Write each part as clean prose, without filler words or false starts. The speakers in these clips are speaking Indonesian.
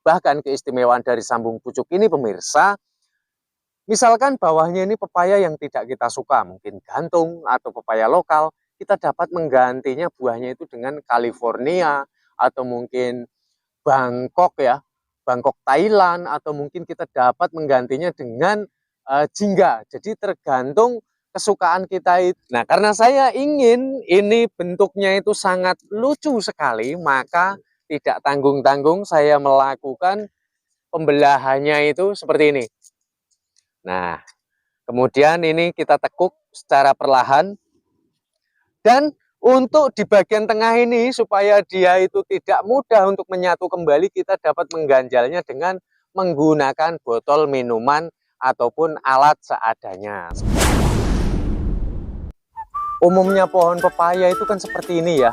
Bahkan keistimewaan dari sambung pucuk ini pemirsa, misalkan bawahnya ini pepaya yang tidak kita suka, mungkin gantung atau pepaya lokal, kita dapat menggantinya buahnya itu dengan California atau mungkin Bangkok ya, Bangkok Thailand, atau mungkin kita dapat menggantinya dengan jingga. Jadi tergantung kesukaan kita itu. Nah, karena saya ingin ini bentuknya itu sangat lucu sekali, maka tidak tanggung-tanggung saya melakukan pembelahannya itu seperti ini. Nah, kemudian ini kita tekuk secara perlahan. Dan untuk di bagian tengah ini supaya dia itu tidak mudah untuk menyatu kembali, kita dapat mengganjalnya dengan menggunakan botol minuman ataupun alat seadanya. Umumnya pohon pepaya itu kan seperti ini ya,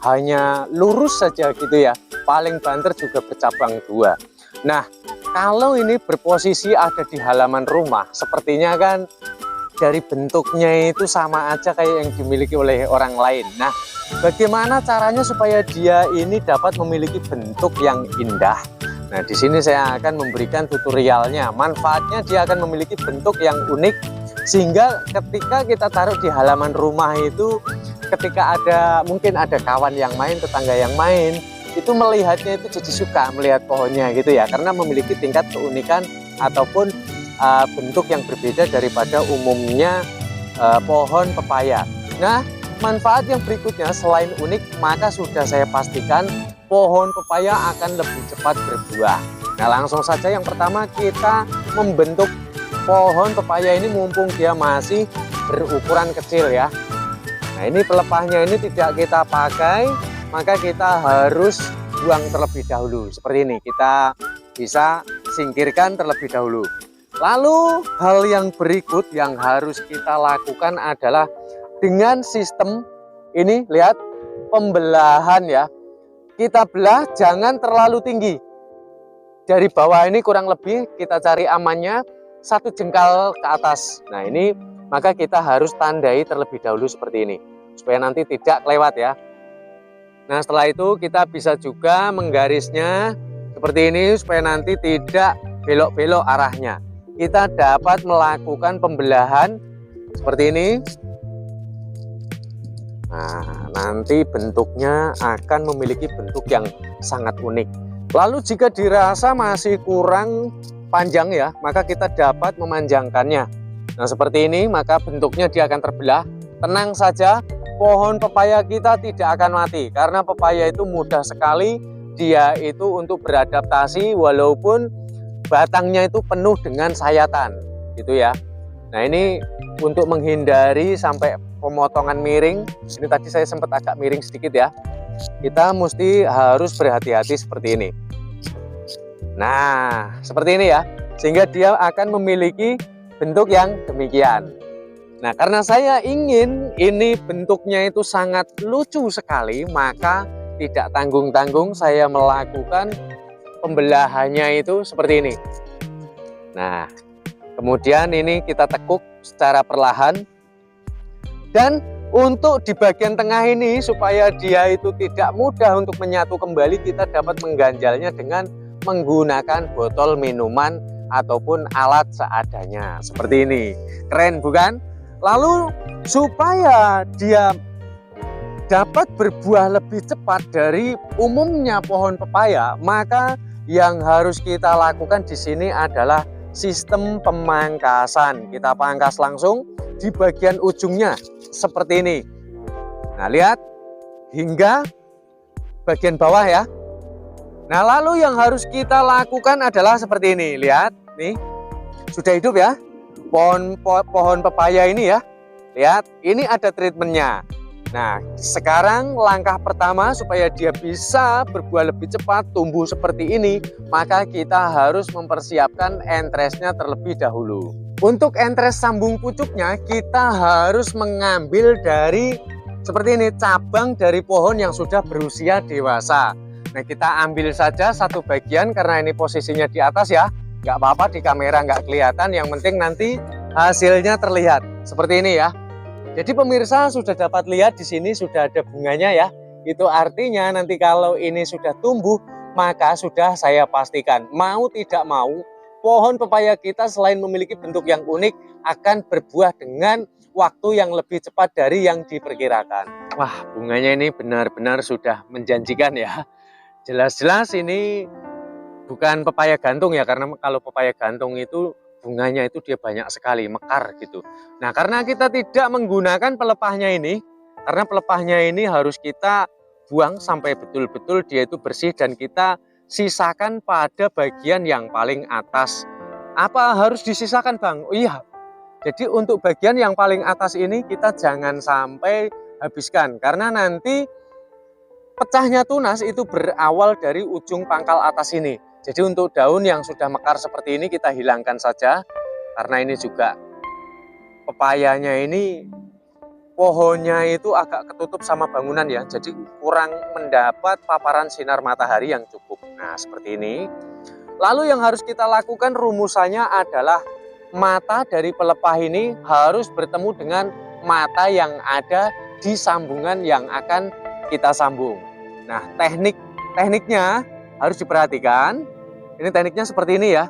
hanya lurus saja gitu ya, paling banter juga bercabang dua. Nah, kalau ini berposisi ada di halaman rumah, sepertinya kan dari bentuknya itu sama aja kayak yang dimiliki oleh orang lain. Nah, bagaimana caranya supaya dia ini dapat memiliki bentuk yang indah? Nah, di sini saya akan memberikan tutorialnya. Manfaatnya dia akan memiliki bentuk yang unik, sehingga ketika kita taruh di halaman rumah itu, ketika mungkin ada kawan yang main, tetangga yang main, itu melihatnya itu jadi suka melihat pohonnya gitu ya, karena memiliki tingkat keunikan ataupun bentuk yang berbeda daripada umumnya pohon pepaya. Nah, manfaat yang berikutnya selain unik, maka sudah saya pastikan pohon pepaya akan lebih cepat berbuah. Nah, langsung saja yang pertama kita membentuk pohon pepaya ini mumpung dia masih berukuran kecil ya. Nah, ini pelepahnya ini tidak kita pakai, maka kita harus buang terlebih dahulu. Seperti ini, kita bisa singkirkan terlebih dahulu. Lalu hal yang berikut yang harus kita lakukan adalah dengan sistem ini, lihat, pembelahan ya. Kita belah jangan terlalu tinggi. Dari bawah ini kurang lebih kita cari amannya 1 jengkal ke atas. Nah, ini maka kita harus tandai terlebih dahulu seperti ini, supaya nanti tidak kelewat ya. Nah, setelah itu kita bisa juga menggarisnya seperti ini supaya nanti tidak belok-belok arahnya. Kita dapat melakukan pembelahan seperti ini. Nah, nanti bentuknya akan memiliki bentuk yang sangat unik. Lalu jika dirasa masih kurang panjang ya, maka kita dapat memanjangkannya. Nah, seperti ini, maka bentuknya dia akan terbelah. Tenang saja, pohon pepaya kita tidak akan mati, karena pepaya itu mudah sekali dia itu untuk beradaptasi walaupun batangnya itu penuh dengan sayatan gitu ya. Nah, ini untuk menghindari sampai pemotongan miring. Ini tadi saya sempat agak miring sedikit ya, kita mesti harus berhati-hati seperti ini. Nah, seperti ini ya, sehingga dia akan memiliki bentuk yang demikian. Nah, karena saya ingin ini bentuknya itu sangat lucu sekali, maka tidak tanggung-tanggung saya melakukan pembelahannya itu seperti ini. Nah, kemudian ini kita tekuk secara perlahan. Dan untuk di bagian tengah ini supaya dia itu tidak mudah untuk menyatu kembali, kita dapat mengganjalnya dengan menggunakan botol minuman ataupun alat seadanya seperti ini. Keren bukan? Lalu supaya dia dapat berbuah lebih cepat dari umumnya pohon pepaya, maka yang harus kita lakukan di sini adalah sistem pemangkasan. Kita pangkas langsung di bagian ujungnya seperti ini. Nah, lihat hingga bagian bawah ya. Nah, lalu yang harus kita lakukan adalah seperti ini. Lihat nih, sudah hidup ya pohon pepaya ini ya. Lihat, ini ada treatmentnya. Nah, sekarang langkah pertama supaya dia bisa berbuah lebih cepat, tumbuh seperti ini, maka kita harus mempersiapkan entresnya terlebih dahulu. Untuk entres sambung pucuknya, kita harus mengambil dari seperti ini, cabang dari pohon yang sudah berusia dewasa. Nah, kita ambil saja satu bagian karena ini posisinya di atas ya. Nggak apa-apa di kamera nggak kelihatan, yang penting nanti hasilnya terlihat seperti ini ya. Jadi pemirsa sudah dapat lihat di sini sudah ada bunganya ya. Itu artinya nanti kalau ini sudah tumbuh, maka sudah saya pastikan, mau tidak mau, pohon pepaya kita selain memiliki bentuk yang unik, akan berbuah dengan waktu yang lebih cepat dari yang diperkirakan. Wah, bunganya ini benar-benar sudah menjanjikan ya. Jelas-jelas ini bukan pepaya gantung ya, karena kalau pepaya gantung itu bunganya itu dia banyak sekali, mekar gitu. Nah, karena kita tidak menggunakan pelepahnya ini, karena pelepahnya ini harus kita buang sampai betul-betul dia itu bersih dan kita sisakan pada bagian yang paling atas. Apa harus disisakan, Bang? Oh iya, jadi untuk bagian yang paling atas ini kita jangan sampai habiskan, karena nanti pecahnya tunas itu berawal dari ujung pangkal atas ini. Jadi untuk daun yang sudah mekar seperti ini kita hilangkan saja, karena ini juga pepayanya ini pohonnya itu agak ketutup sama bangunan ya, jadi kurang mendapat paparan sinar matahari yang cukup. Nah, seperti ini. Lalu yang harus kita lakukan rumusannya adalah mata dari pelepah ini harus bertemu dengan mata yang ada di sambungan yang akan kita sambung. Nah, tekniknya harus diperhatikan. Ini tekniknya seperti ini ya.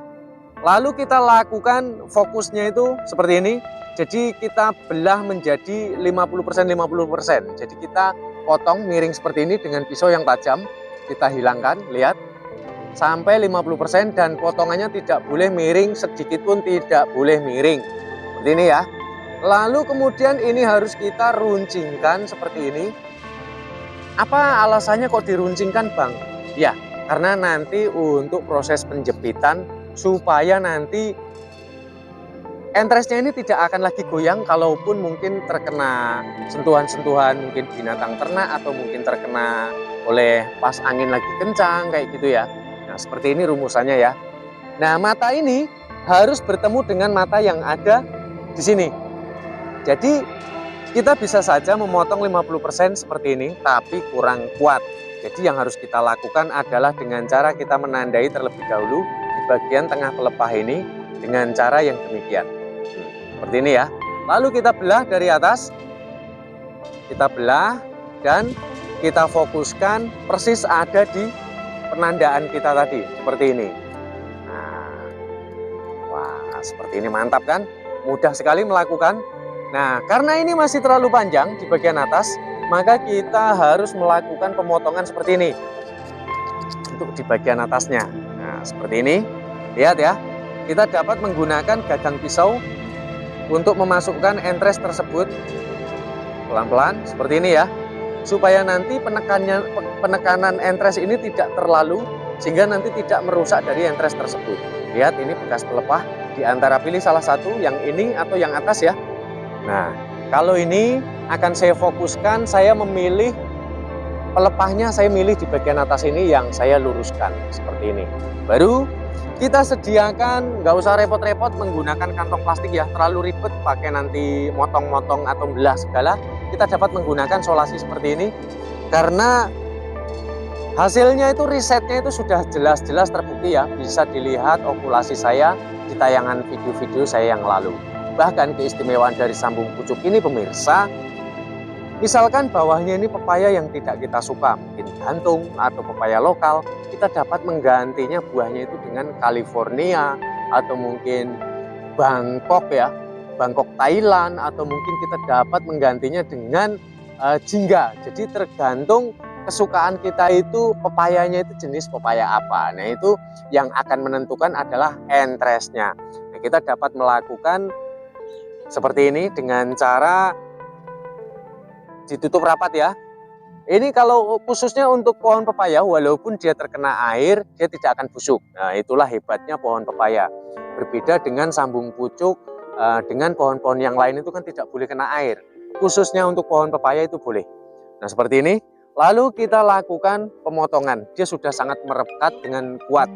Lalu kita lakukan fokusnya itu seperti ini. Jadi kita belah menjadi 50% 50%. Jadi kita potong miring seperti ini dengan pisau yang tajam. Kita hilangkan, lihat. Sampai 50% dan potongannya tidak boleh miring, sedikit pun tidak boleh miring. Seperti ini ya. Lalu kemudian ini harus kita runcingkan seperti ini. Apa alasannya kok diruncingkan, Bang? Ya, karena nanti untuk proses penjepitan supaya nanti entresnya ini tidak akan lagi goyang kalaupun mungkin terkena sentuhan-sentuhan mungkin binatang ternak atau mungkin terkena oleh pas angin lagi kencang kayak gitu ya. Nah, seperti ini rumusannya ya. Nah, mata ini harus bertemu dengan mata yang ada di sini. Jadi kita bisa saja memotong 50% seperti ini, tapi kurang kuat. Jadi yang harus kita lakukan adalah dengan cara kita menandai terlebih dahulu di bagian tengah pelepah ini dengan cara yang demikian. Seperti ini ya. Lalu kita belah dari atas. Kita belah dan kita fokuskan persis ada di penandaan kita tadi, seperti ini. Nah, wah, seperti ini mantap kan? Mudah sekali melakukan. Nah, karena ini masih terlalu panjang di bagian atas, maka kita harus melakukan pemotongan seperti ini untuk di bagian atasnya. Nah, seperti ini. Lihat ya, kita dapat menggunakan gagang pisau untuk memasukkan entres tersebut pelan-pelan seperti ini ya, supaya nanti penekanan entres ini tidak terlalu, sehingga nanti tidak merusak dari entres tersebut. Lihat, ini bekas pelepah, di antara pilih salah satu, yang ini atau yang atas ya. Nah, kalau ini akan saya fokuskan, saya memilih pelepahnya, saya milih di bagian atas ini yang saya luruskan seperti ini. Baru kita sediakan, nggak usah repot-repot menggunakan kantong plastik ya, terlalu ribet pakai nanti motong-motong atau belah segala. Kita dapat menggunakan solasi seperti ini karena hasilnya itu, risetnya itu sudah jelas-jelas terbukti ya, bisa dilihat okulasi saya di tayangan video-video saya yang lalu. Bahkan keistimewaan dari sambung pucuk ini pemirsa, misalkan bawahnya ini pepaya yang tidak kita suka, mungkin gantung atau pepaya lokal, kita dapat menggantinya buahnya itu dengan California atau mungkin Bangkok ya, Bangkok Thailand, atau mungkin kita dapat menggantinya dengan jingga. Jadi tergantung kesukaan kita itu pepayanya itu jenis pepaya apa. Nah, itu yang akan menentukan adalah entresnya. Nah, kita dapat melakukan seperti ini dengan cara ditutup rapat ya. Ini kalau khususnya untuk pohon pepaya, walaupun dia terkena air, dia tidak akan busuk. Nah, itulah hebatnya pohon pepaya. Berbeda dengan sambung pucuk, dengan pohon-pohon yang lain itu kan tidak boleh kena air. Khususnya untuk pohon pepaya itu boleh. Nah, seperti ini. Lalu kita lakukan pemotongan. Dia sudah sangat merekat dengan kuat.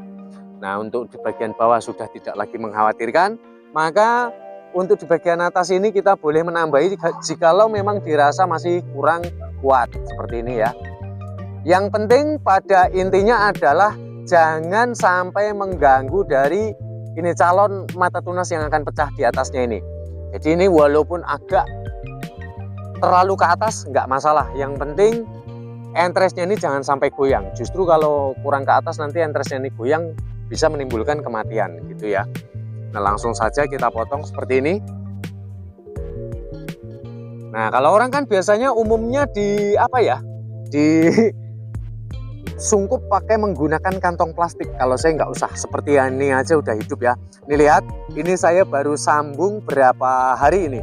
Nah, untuk di bagian bawah sudah tidak lagi mengkhawatirkan. Maka untuk di bagian atas ini kita boleh menambahi jikalau memang dirasa masih kurang kuat seperti ini ya. Yang penting pada intinya adalah jangan sampai mengganggu dari ini calon mata tunas yang akan pecah di atasnya ini. Jadi ini walaupun agak terlalu ke atas nggak masalah. Yang penting entresnya ini jangan sampai goyang. Justru kalau kurang ke atas nanti entresnya ini goyang bisa menimbulkan kematian gitu ya. Nah, langsung saja kita potong seperti ini. Nah, kalau orang kan biasanya umumnya di apa ya? Di sungkup pakai menggunakan kantong plastik. Kalau saya nggak usah, seperti ini aja udah hidup ya. Ini lihat, ini saya baru sambung berapa hari ini.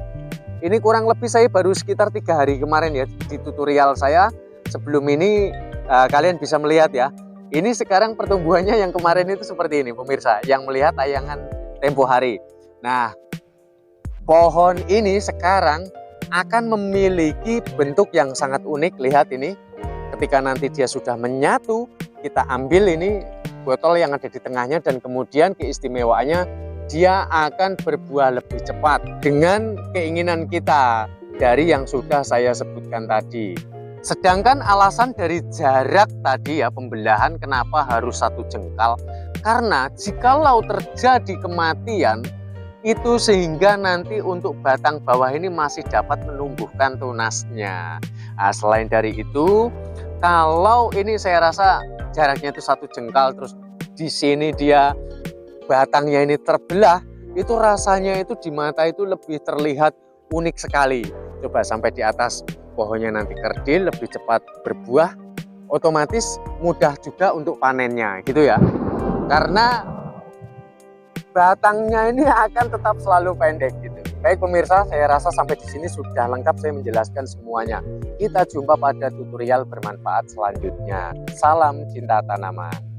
Ini kurang lebih saya baru sekitar 3 hari kemarin ya di tutorial saya. Sebelum ini kalian bisa melihat ya. Ini sekarang pertumbuhannya yang kemarin itu seperti ini pemirsa, yang melihat tayangan tempo hari. Nah, pohon ini sekarang akan memiliki bentuk yang sangat unik. Lihat ini. Ketika nanti dia sudah menyatu, kita ambil ini botol yang ada di tengahnya dan kemudian keistimewaannya dia akan berbuah lebih cepat dengan keinginan kita dari yang sudah saya sebutkan tadi. Sedangkan alasan dari jarak tadi ya, pembelahan kenapa harus 1 jengkal, karena jikalau terjadi kematian itu sehingga nanti untuk batang bawah ini masih dapat menumbuhkan tunasnya. Nah, selain dari itu, kalau ini saya rasa jaraknya itu 1 jengkal, terus di sini dia batangnya ini terbelah, itu rasanya itu di mata itu lebih terlihat unik sekali. Coba sampai di atas pohonnya nanti kerdil, lebih cepat berbuah, otomatis mudah juga untuk panennya gitu ya. Karena batangnya ini akan tetap selalu pendek gitu. Baik pemirsa, saya rasa sampai di sini sudah lengkap saya menjelaskan semuanya. Kita jumpa pada tutorial bermanfaat selanjutnya. Salam cinta tanaman.